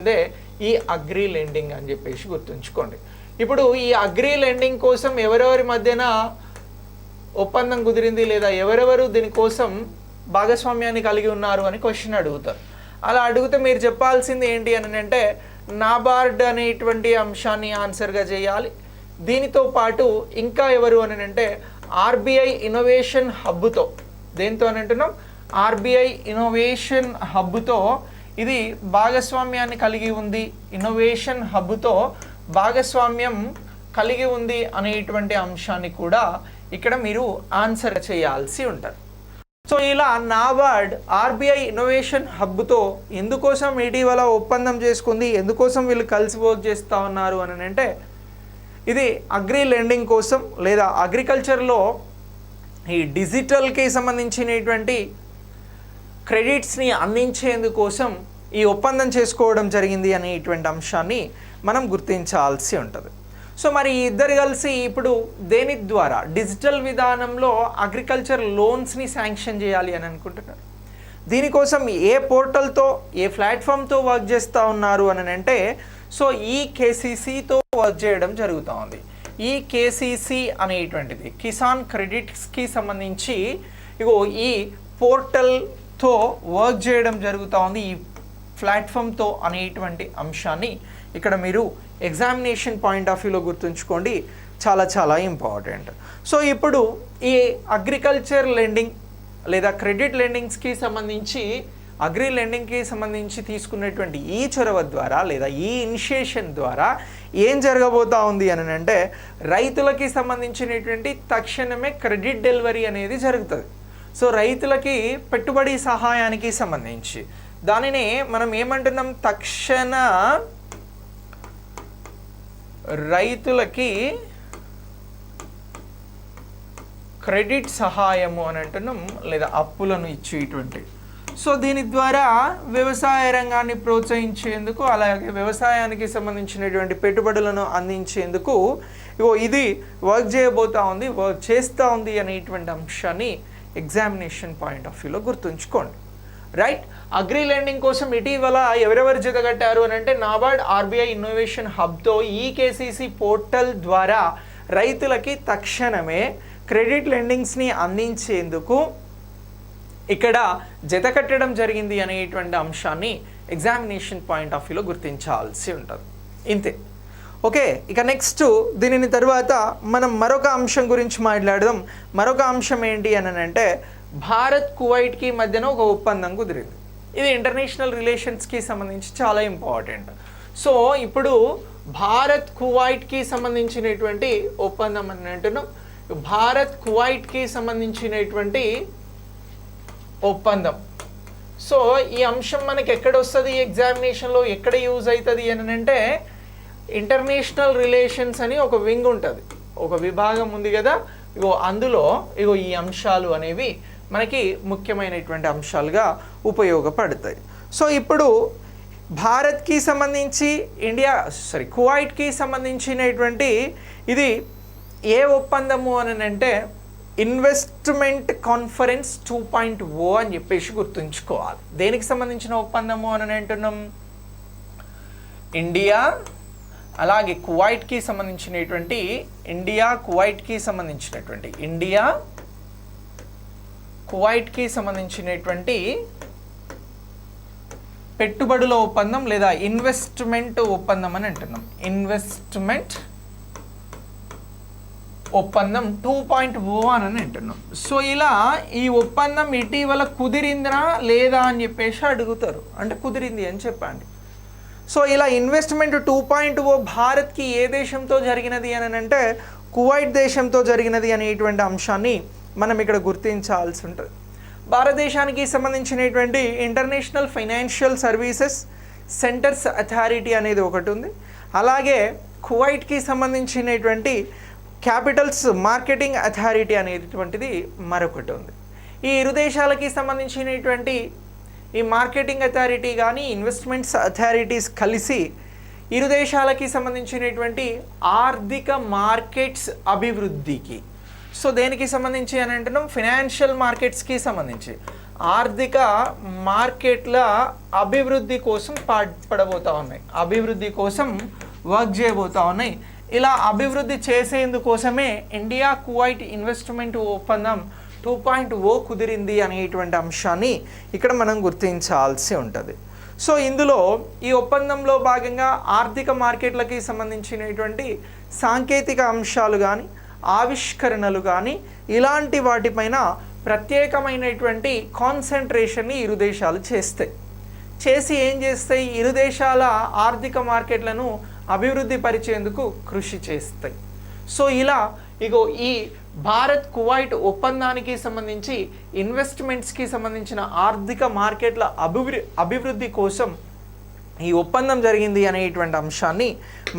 అదే ఈ agree lending అని చెప్పేసి గుర్తుంచుకోండి. ఇప్పుడు ఈ అగ్రీ లెండింగ్ కోసం ఎవరెవరి మధ్యన ఒప్పందం కుదిరింది లేదా ఎవరెవరు దీనికోసం భాగస్వామ్యాన్ని కలిగి ఉన్నారు అని క్వశ్చన్ అడుగుతారు. అలా అడిగితే మీరు చెప్పాల్సింది ఏంటి అని అంటే నాబార్డ్ అనేటువంటి అంశాన్ని ఆన్సర్గా చేయాలి. దీనితో పాటు ఇంకా ఎవరు అని అంటే ఆర్బీఐ ఇన్నోవేషన్ హబ్తో, దేంతో అని అంటున్నాం, ఆర్బీఐ ఇన్నోవేషన్ హబ్తో ఇది భాగస్వామ్యాన్ని కలిగి ఉంది, ఇన్నోవేషన్ హబ్తో భాగస్వామ్యం కలిగి ఉంది అనేటువంటి అంశాన్ని కూడా ఇక్కడ మీరు ఆన్సర్ చేయాల్సి ఉంటుంది. సో ఇలా నాబార్డ్ ఆర్బీఐ ఇన్నోవేషన్ హబ్తో ఎందుకోసం ఇటీవల ఒప్పందం చేసుకుంది, ఎందుకోసం వీళ్ళు కలిసి వర్క్ చేస్తూ ఉన్నారు అని అంటే ఇది అగ్రి లెండింగ్ కోసం లేదా అగ్రికల్చర్లో ఈ డిజిటల్కి సంబంధించినటువంటి క్రెడిట్స్ని అందించేందుకోసం ఈ ఒప్పందం చేసుకోవడం జరిగింది అనేటువంటి అంశాన్ని మనం గుర్తించాల్సి ఉంటుంది. సో మరి ఇద్దరు కలిసి ఇప్పుడు దేని ద్వారా డిజిటల్ విధానంలో అగ్రికల్చర్ లోన్స్ని శాంక్షన్ చేయాలి అని అనుకుంటున్నారు. దీనికోసం ఏ పోర్టల్తో ఏ ప్లాట్ఫామ్తో వర్క్ చేస్తూ ఉన్నారు అని అంటే సో ఈ కేసీసీతో వర్క్ చేయడం జరుగుతూ ఉంది. ఈ కేసీసీ అనేటువంటిది కిసాన్ క్రెడిట్స్కి సంబంధించి ఈ పోర్టల్తో వర్క్ చేయడం జరుగుతూ ఉంది, ఈ ప్లాట్ఫామ్తో అనేటువంటి అంశాన్ని ఇక్కడ మీరు ఎగ్జామినేషన్ పాయింట్ ఆఫ్ వ్యూలో గుర్తుంచుకోండి, చాలా చాలా ఇంపార్టెంట్. సో ఇప్పుడు ఈ అగ్రికల్చర్ లెండింగ్ లేదా క్రెడిట్ లెండింగ్స్కి సంబంధించి అగ్రి లెండింగ్కి సంబంధించి తీసుకున్నటువంటి ఈ చొరవ ద్వారా లేదా ఈ ఇనిషియేషన్ ద్వారా ఏం జరగబోతా ఉంది అని అంటే రైతులకి సంబంధించినటువంటి తక్షణమే క్రెడిట్ డెలివరీ అనేది జరుగుతుంది. సో రైతులకి పెట్టుబడి సహాయానికి సంబంధించి దానినే మనం ఏమంటున్నాం, తక్షణ రైతులకి క్రెడిట్ సహాయము అని అంటున్నాం లేదా అప్పులను ఇచ్చేటువంటి. సో దీని ద్వారా వ్యవసాయ రంగాన్ని ప్రోత్సహించేందుకు అలాగే వ్యవసాయానికి సంబంధించినటువంటి పెట్టుబడులను అందించేందుకు ఇది వర్క్ చేయబోతూ ఉంది, వర్క్ చేస్తూ ఉంది అనేటువంటి అంశాన్ని ఎగ్జామినేషన్ పాయింట్ ఆఫ్ వ్యూలో గుర్తుంచుకోండి. రైట్, అగ్రి లెండింగ్ కోసం ఇటీవల ఎవరెవరు జతగట్టారు అని అంటే నాబార్డ్ ఆర్బీఐ ఇన్నోవేషన్ హబ్తో ఈ కేసీసీ పోర్టల్ ద్వారా రైతులకి తక్షణమే క్రెడిట్ లెండింగ్స్ని అందించేందుకు ఇక్కడ జతకట్టడం జరిగింది అనేటువంటి అంశాన్ని ఎగ్జామినేషన్ పాయింట్ ఆఫ్ వ్యూలో గుర్తించాల్సి ఉంటుంది. ఇంతే. ఓకే, ఇక నెక్స్ట్ దీనిని తర్వాత మనం మరొక అంశం గురించి మాట్లాడదాం. మరొక అంశం ఏంటి అని అంటే భారత్ కువైట్కి మధ్యన ఒక ఒప్పందం కుదిరింది. ఇది ఇంటర్నేషనల్ రిలేషన్స్కి సంబంధించి చాలా ఇంపార్టెంట్. సో ఇప్పుడు భారత్ కువైట్కి సంబంధించినటువంటి ఒప్పందం అని అంటున్నాం. భారత్ కువైట్కి సంబంధించినటువంటి ఒప్పందం. సో ఈ అంశం మనకి ఎక్కడ వస్తుంది, ఎగ్జామినేషన్లో ఎక్కడ యూజ్ అవుతుంది అని అంటే ఇంటర్నేషనల్ రిలేషన్స్ అని ఒక వింగ్ ఉంటుంది, ఒక విభాగం ఉంది కదా, అందులో ఈ అంశాలు అనేవి మనకి ముఖ్యమైనటువంటి అంశాలుగా ఉపయోగపడతాయి. సో ఇప్పుడు భారత్కి సంబంధించి కువైట్కి సంబంధించినటువంటి ఇది ఏ ఒప్పందము అని అంటే ఇన్వెస్ట్మెంట్ కాన్ఫరెన్స్ 2.0 అని చెప్పేసి గుర్తుంచుకోవాలి. దేనికి సంబంధించిన ఒప్పందము అని అంటున్నాం, ఇండియా అలాగే కువైట్కి సంబంధించినటువంటి కువైట్కి సంబంధించినటువంటి పెట్టుబడుల ఒప్పందం లేదా ఇన్వెస్ట్మెంట్ ఒప్పందం అని అంటున్నాం. ఇన్వెస్ట్మెంట్ ఒప్పందం 2.0 అని అంటున్నాం. సో ఇలా ఈ ఒప్పందం ఇటీవల కుదిరిందా లేదా అని చెప్పేసి అడుగుతారు, అంటే కుదిరింది అని చెప్పండి. సో ఇలా ఇన్వెస్ట్మెంట్ 2.0 భారత్కి ఏ దేశంతో జరిగినది అని అంటే కువైట్ దేశంతో జరిగినది అనేటువంటి అంశాన్ని మనం ఇక్కడ గుర్తించాల్సి ఉంటుంది. భారతదేశానికి సంబంధించినటువంటి international financial services centres authority అనేది ఒకటి ఉంది. అలాగే కువైట్కి సంబంధించినటువంటి క్యాపిటల్స్ మార్కెటింగ్ అథారిటీ అనేటువంటిది మరొకటి ఉంది. ఈ ఇరు దేశాలకి సంబంధించినటువంటి ఈ మార్కెటింగ్ అథారిటీ కానీ ఇన్వెస్ట్మెంట్స్ అథారిటీస్ కలిసి ఇరు దేశాలకి సంబంధించినటువంటి ఆర్థిక మార్కెట్స్ అభివృద్ధికి, సో దేనికి సంబంధించి అని అంటున్నాం, ఫైనాన్షియల్ మార్కెట్స్కి సంబంధించి ఆర్థిక మార్కెట్ల అభివృద్ధి కోసం పాటుపడబోతూ ఉన్నాయి, అభివృద్ధి కోసం వర్క్ చేయబోతూ ఉన్నాయి. ఇలా అభివృద్ధి చేసేందుకోసమే ఇండియా కువైట్ ఇన్వెస్ట్మెంట్ ఒప్పందం 2.0 కుదిరింది అనేటువంటి అంశాన్ని ఇక్కడ మనం గుర్తించాల్సి ఉంటుంది. సో ఇందులో ఈ ఒప్పందంలో భాగంగా ఆర్థిక మార్కెట్లకి సంబంధించినటువంటి సాంకేతిక అంశాలు కానీ ఆవిష్కరణలు కానీ ఇలాంటి వాటిపైన ప్రత్యేకమైనటువంటి కాన్సన్ట్రేషన్ని ఇరు దేశాలు చేసి ఏం చేస్తాయి, ఇరు దేశాల ఆర్థిక మార్కెట్లను అభివృద్ధి పరిచేందుకు కృషి చేస్తాయి. సో ఇలా ఇగో ఈ భారత్ కువైట్ ఒప్పందానికి సంబంధించి ఇన్వెస్ట్మెంట్స్కి సంబంధించిన ఆర్థిక మార్కెట్ల అభివృద్ధి కోసం ఈ ఒప్పందం జరిగింది అనేటువంటి అంశాన్ని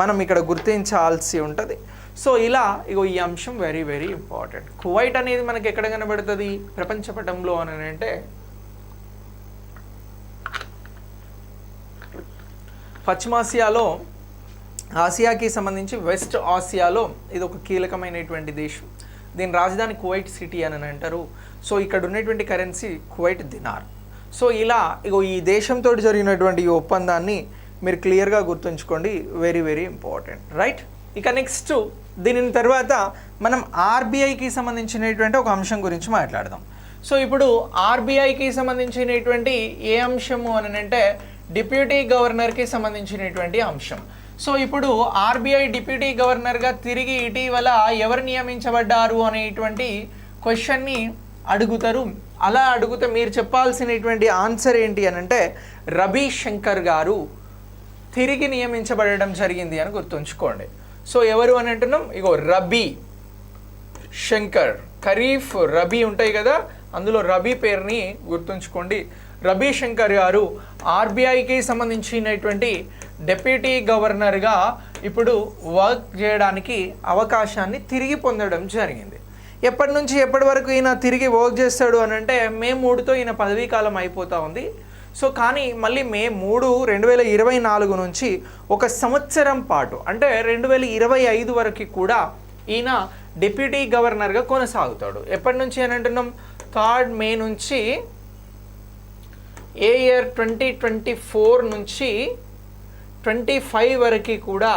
మనం ఇక్కడ గుర్తించాల్సి ఉంటుంది. సో ఇలా ఇగో ఈ అంశం వెరీ వెరీ ఇంపార్టెంట్. కువైట్ అనేది మనకి ఎక్కడ కనబడుతుంది ప్రపంచ పటంలో అని అంటే పశ్చిమాసియాలో, ఆసియాకి సంబంధించి వెస్ట్ ఆసియాలో ఇది ఒక కీలకమైనటువంటి దేశం. దీని రాజధాని కువైట్ సిటీ అని అంటారు. సో ఇక్కడ ఉన్నటువంటి కరెన్సీ కువైట్ దినార్. సో ఇలా ఇగో ఈ దేశంతో జరిగినటువంటి ఈ ఒప్పందాన్ని మీరు క్లియర్గా గుర్తుంచుకోండి, వెరీ వెరీ ఇంపార్టెంట్, రైట్. ఇక నెక్స్ట్ దీని తర్వాత మనం ఆర్బీఐకి సంబంధించినటువంటి ఒక అంశం గురించి మాట్లాడదాం. సో ఇప్పుడు ఆర్బీఐకి సంబంధించినటువంటి ఏ అంశము అని అంటే డిప్యూటీ గవర్నర్కి సంబంధించినటువంటి అంశం. సో ఇప్పుడు ఆర్బీఐ డిప్యూటీ గవర్నర్గా తిరిగి ఇటీవల ఎవరు నియమించబడ్డారు అనేటువంటి క్వశ్చన్ని అడుగుతారు. అలా అడిగితే మీరు చెప్పాల్సినటువంటి ఆన్సర్ ఏంటి అని అంటే రవిశంకర్ గారు తిరిగి నియమించబడడం జరిగింది అని గుర్తుంచుకోండి. సో ఎవరు అని అంటున్నాం, ఇగో రబీ శంకర్, ఖరీఫ్ రబీ ఉంటాయి కదా, అందులో రబీ పేరుని గుర్తుంచుకోండి. రవిశంకర్ గారు ఆర్బీఐకి సంబంధించినటువంటి డెప్యూటీ గవర్నర్గా ఇప్పుడు వర్క్ చేయడానికి అవకాశాన్ని తిరిగి పొందడం జరిగింది. ఎప్పటి నుంచి ఎప్పటి వరకు ఈయన తిరిగి వర్క్ చేస్తాడు అని అంటే మే 3తో ఈయన పదవీ కాలం అయిపోతూ ఉంది. సో కానీ మళ్ళీ మే 3, 2024 నుంచి ఒక సంవత్సరం పాటు అంటే 2025 వరకు కూడా ఈయన డిప్యూటీ గవర్నర్గా కొనసాగుతాడు. ఎప్పటి నుంచి అని అంటున్నాం 3 మే నుంచి ఏ ఇయర్ 2024 నుంచి 25 వరకు కూడా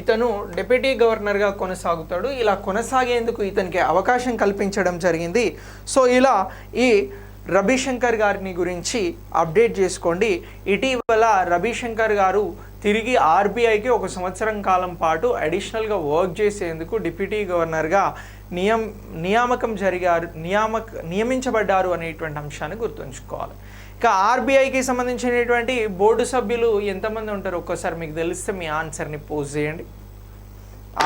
ఇతను డిప్యూటీ గవర్నర్గా కొనసాగుతాడు. ఇలా కొనసాగేందుకు ఇతనికి అవకాశం కల్పించడం జరిగింది. సో ఇలా ఈ రవిశంకర్ గారిని గురించి అప్డేట్ చేసుకోండి. ఇటీవల రవిశంకర్ గారు తిరిగి ఆర్బీఐకి ఒక సంవత్సరం కాలం పాటు అడిషనల్గా వర్క్ చేసేందుకు డిప్యూటీ గవర్నర్గా నియమించబడ్డారు అనేటువంటి అంశాన్ని గుర్తుంచుకోవాలి. ఇక ఆర్బీఐకి సంబంధించినటువంటి బోర్డు సభ్యులు ఎంతమంది ఉంటారు ఒక్కసారి మీకు తెలిస్తే మీ ఆన్సర్ని పోస్ట్ చేయండి.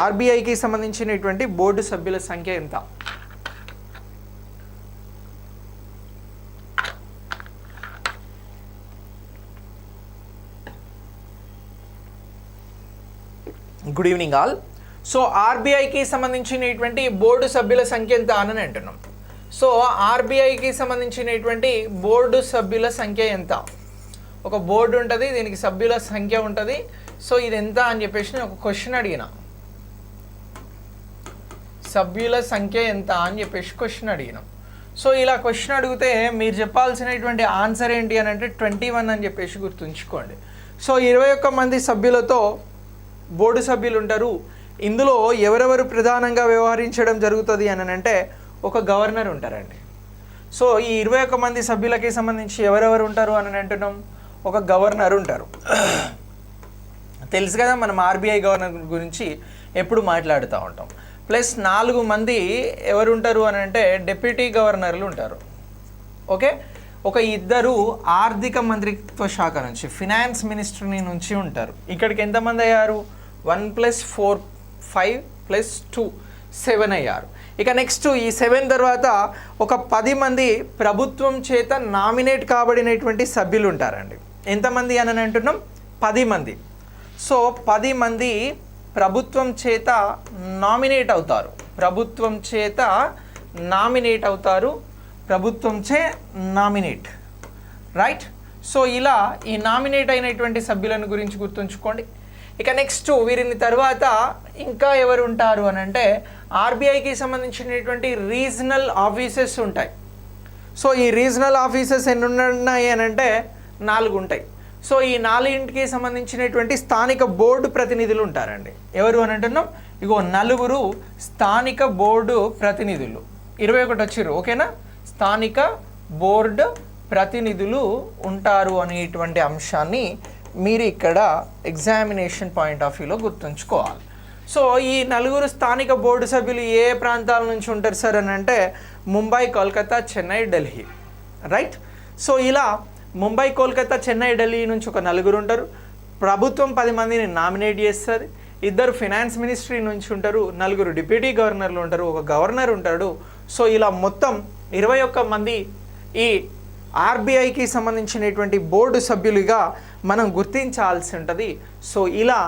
ఆర్బీఐకి సంబంధించినటువంటి బోర్డు సభ్యుల సంఖ్య ఎంత? Good evening all. సో ఆర్బీఐకి సంబంధించినటువంటి బోర్డు సభ్యుల సంఖ్య ఎంత అని అంటున్నాం. సో ఆర్బీఐకి సంబంధించినటువంటి బోర్డు సభ్యుల సంఖ్య ఎంత? ఒక బోర్డు ఉంటుంది, దీనికి సభ్యుల సంఖ్య ఉంటుంది. సో ఇది ఎంత అని చెప్పేసి నేను ఒక క్వశ్చన్ అడిగిన, సభ్యుల సంఖ్య ఎంత అని చెప్పేసి క్వశ్చన్ అడిగినాం. సో ఇలా క్వశ్చన్ అడిగితే మీరు చెప్పాల్సినటువంటి ఆన్సర్ ఏంటి అని అంటే 21 అని చెప్పేసి గుర్తుంచుకోండి. సో 21 మంది సభ్యులతో బోర్డు సభ్యులు ఉంటారు. ఇందులో ఎవరెవరు ప్రధానంగా వ్యవహరించడం జరుగుతుంది అని అంటే ఒక గవర్నర్ ఉంటారండి. సో ఈ 21 మంది సభ్యులకి సంబంధించి ఎవరెవరు ఉంటారు అని అంటున్నాం, ఒక గవర్నర్ ఉంటారు. తెలుసు కదా, మనం ఆర్బీఐ గవర్నర్ గురించి ఎప్పుడు మాట్లాడుతూ ఉంటాం. ప్లస్ 4 మంది ఎవరు ఉంటారు అని అంటే డిప్యూటీ గవర్నర్లు ఉంటారు. ఓకే, ఒక 2 ఆర్థిక మంత్రిత్వ శాఖ నుంచి ఫినాన్స్ మినిస్ట్రీ నుంచి ఉంటారు. ఇక్కడికి ఎంతమంది అయ్యారు? 1 + 4 5 + 2 7 అయ్యారు. ఇక నెక్స్ట్ ఈ 7 తర్వాత ఒక 10 మంది ప్రభుత్వం చేత నామినేట్ కాబడినటువంటి సభ్యులు ఉంటారండి. ఎంతమంది అని అంటున్నాం? 10 మంది. సో 10 మంది ప్రభుత్వం చేత నామినేట్ అవుతారు, ప్రభుత్వం చేత నామినేట్ అవుతారు, ప్రభుత్వంచే నామినేట్, రైట్. సో ఇలా ఈ నామినేట్ అయినటువంటి సభ్యులను గురించి గుర్తుంచుకోండి. ఇక నెక్స్ట్ వీరిని తర్వాత ఇంకా ఎవరు ఉంటారు అని అంటే ఆర్బీఐకి సంబంధించినటువంటి రీజనల్ ఆఫీసెస్ ఉంటాయి. సో ఈ రీజనల్ ఆఫీసెస్ ఎన్ని ఉన్నాయి అని అంటే 4 ఉంటాయి. సో ఈ 4కి సంబంధించినటువంటి స్థానిక బోర్డు ప్రతినిధులు ఉంటారండి. ఎవరు అని అంటున్నాం? ఇగో 4 స్థానిక బోర్డు ప్రతినిధులు, 21 వచ్చిర్రు. ఓకేనా? స్థానిక బోర్డు ప్రతినిధులు ఉంటారు అనేటువంటి అంశాన్ని మీరు ఇక్కడ ఎగ్జామినేషన్ పాయింట్ ఆఫ్ వ్యూలో గుర్తుంచుకోవాలి. సో ఈ 4 స్థానిక బోర్డు సభ్యులు ఏ ప్రాంతాల నుంచి ఉంటారు సార్ అని అంటే ముంబై, కోల్కతా, చెన్నై, ఢిల్లీ. రైట్? సో ఇలా ముంబై, కోల్కతా, చెన్నై, ఢిల్లీ నుంచి ఒక 4 ఉంటారు. ప్రభుత్వం 10 మందిని నామినేట్ చేస్తుంది. 2 ఫినాన్స్ మినిస్ట్రీ నుంచి ఉంటారు. 4 డిప్యూటీ గవర్నర్లు ఉంటారు. ఒక గవర్నర్ ఉంటాడు. సో ఇలా మొత్తం 21 మంది ఈ ఆర్బీఐకి సంబంధించినటువంటి బోర్డు సభ్యులుగా మనం గుర్తించాల్సి ఉంటుంది. సో ఇలా